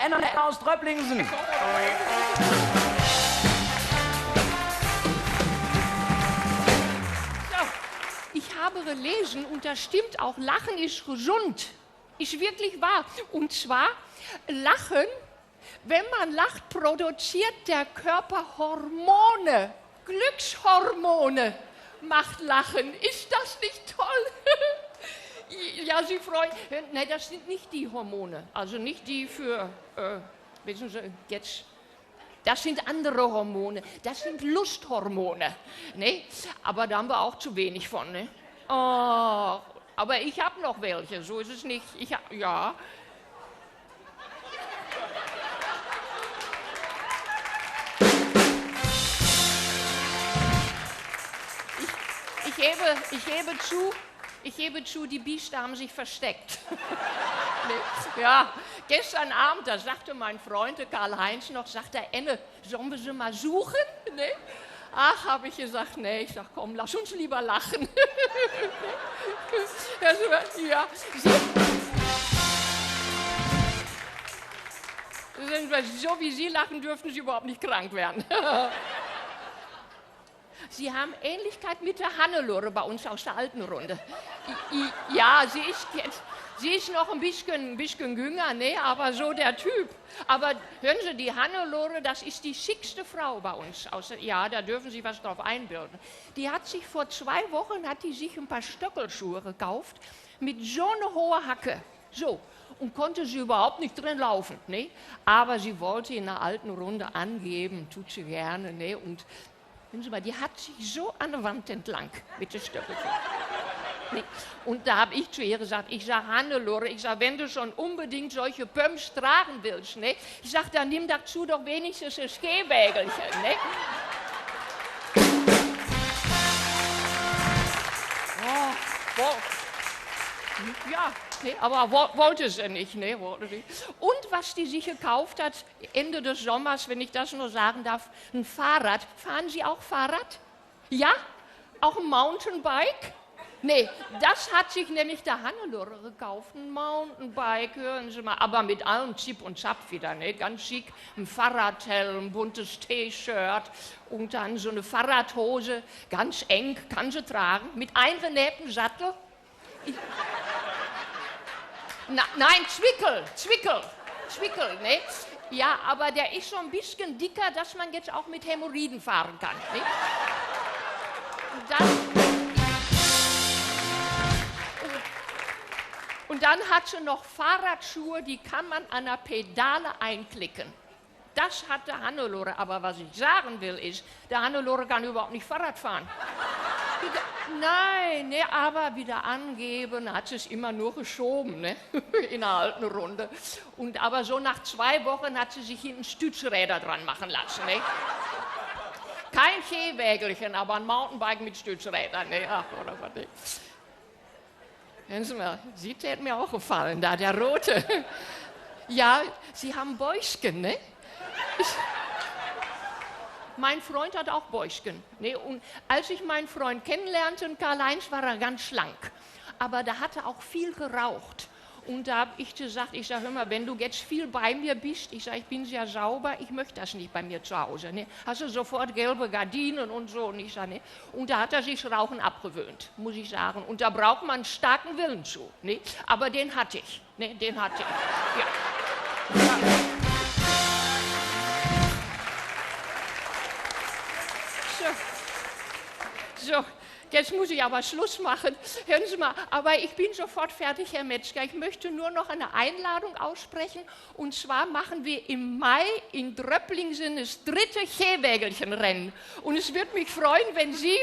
Enna aus Dröblingsen. Ich habe gelesen, und das stimmt auch, Lachen ist gesund. Ist wirklich wahr. Und zwar, Lachen, wenn man lacht, produziert der Körper Hormone, Glückshormone macht Lachen. Ist das nicht toll? Ja, Sie freuen. Nein, das sind nicht die Hormone. Also nicht die für, wissen Sie, jetzt. Das sind andere Hormone. Das sind Lusthormone. Ne? Aber da haben wir auch zu wenig von. Ne? Oh, aber ich habe noch welche. So ist es nicht. Ja. Ich gebe zu, die Biester haben sich versteckt. Nee. Ja, gestern Abend, da sagte mein Freund Karl-Heinz noch, sagt er, Enne, sollen wir sie mal suchen? Nee. Ach, habe ich gesagt, nee, ich sag, komm, lass uns lieber lachen. Ja, so wie Sie lachen, dürften Sie überhaupt nicht krank werden. Sie haben Ähnlichkeit mit der Hannelore bei uns aus der alten Runde. Ja, sie ist noch ein bisschen jünger, ne, aber so der Typ. Aber hören Sie, die Hannelore, das ist die schickste Frau bei uns. Ja, da dürfen Sie was drauf einbilden. Die hat sich vor 2 Wochen, hat die sich ein paar Stöckelschuhe gekauft mit so einer hohen Hacke. So. Und konnte sie überhaupt nicht drin laufen, ne? Aber sie wollte in der alten Runde angeben, tut sie gerne, ne? Und hören Sie mal, die hat sich so an der Wand entlang mit den Stöckelschuhen. Nee. Und da habe ich zu ihr gesagt, ich sage, Hannelore, ich sage, wenn du schon unbedingt solche Pumps tragen willst, ne? Ich sage, dann nimm dazu doch wenigstens ein Skewägelchen, ne? Ja, nee, aber wollte sie nicht, ne? Und was die sich gekauft hat, Ende des Sommers, wenn ich das nur sagen darf, ein Fahrrad. Fahren Sie auch Fahrrad? Ja? Auch ein Mountainbike? Nee, das hat sich nämlich der Hannelore gekauft, ein Mountainbike, hören Sie mal, aber mit allem Zip und Zap wieder, ne? Ganz schick, ein Fahrradhelm, ein buntes T-Shirt und dann so eine Fahrradhose, ganz eng, kann sie tragen, mit eingenähtem Sattel. Nein, Zwickel, ne? Ja, aber der ist so ein bisschen dicker, dass man jetzt auch mit Hämorrhoiden fahren kann, ne? Und dann hat sie noch Fahrradschuhe, die kann man an der Pedale einklicken. Das hat der Hannelore, aber was ich sagen will ist, der Hannelore kann überhaupt nicht Fahrrad fahren. Nein, ne, aber wieder angeben, hat sie es immer nur geschoben, ne, in der alten Runde. Und aber so nach 2 Wochen hat sie sich hinten Stützräder dran machen lassen, ne. Kein Skewägelchen, aber ein Mountainbike mit Stützrädern, ne, ach, oder was, ne. Hören Sie mal, Sie hätten mir auch gefallen, da, der rote. Ja, Sie haben Bäuschen, ne? Mein Freund hat auch Bäuschen. Ne? Und als ich meinen Freund kennenlernte, Karl-Heinz, war er ganz schlank. Aber da hat er auch viel geraucht. Und da habe ich gesagt, hör mal, wenn du jetzt viel bei mir bist, ich bin sehr sauber, ich möchte das nicht bei mir zu Hause. Ne? Hast du sofort gelbe Gardinen und so. Und, ne? Und da hat er sich Rauchen abgewöhnt, muss ich sagen. Und da braucht man einen starken Willen zu. Ne? Aber den hatte ich. Ne? Den hatte ich. Ja. Ja. So, jetzt muss ich aber Schluss machen. Hören Sie mal, aber ich bin sofort fertig, Herr Metzger. Ich möchte nur noch eine Einladung aussprechen. Und zwar machen wir im Mai in Dröblingsen das 3. Skewägelchenrennen. Und es würde mich freuen, wenn Sie,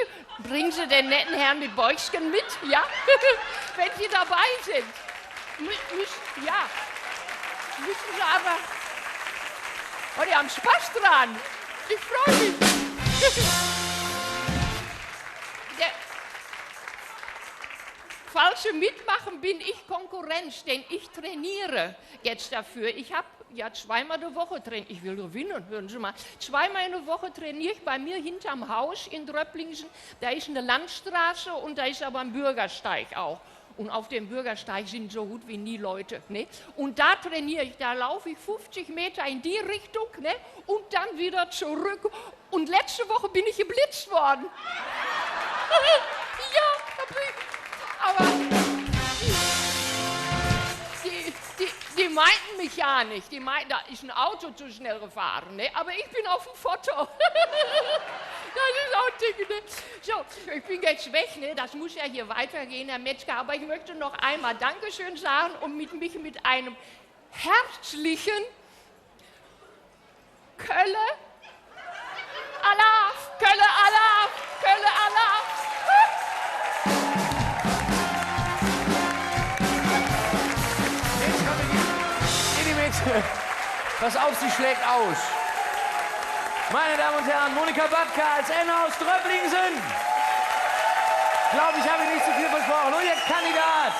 bringen Sie den netten Herrn mit Bäuchchen mit, ja? Wenn Sie dabei sind. Ja, müssen Sie aber... Oh, die haben Spaß dran. Ich freue mich. Falls Sie mitmachen, bin ich Konkurrenz, denn ich trainiere jetzt dafür. Ich habe ja 2-mal die Woche trainiert. Ich will gewinnen, hören Sie mal. 2-mal in der Woche trainiere ich bei mir hinterm Haus in Dröblingsen. Da ist eine Landstraße und da ist aber ein Bürgersteig auch. Und auf dem Bürgersteig sind so gut wie nie Leute. Ne? Und da trainiere ich, da laufe ich 50 Meter in die Richtung, ne? Und dann wieder zurück. Und letzte Woche bin ich geblitzt worden. Ja, aber die meinten mich ja nicht. Die meinten, da ist ein Auto zu schnell gefahren. Ne? Aber ich bin auf dem Foto. Das ist auch dick, ne? So, ich bin jetzt weg, ne? Das muss ja hier weitergehen, Herr Metzger. Aber ich möchte noch einmal Dankeschön sagen und mich mit einem herzlichen Kölle Alaf, Kölle Alaf, Kölle Alaf. In die Mitte. Pass auf, sie schlägt aus. Meine Damen und Herren, Monika Batka als Enna aus Dröblingsen. Glaube ich, habe ich nicht zu viel versprochen. Und jetzt Kandidat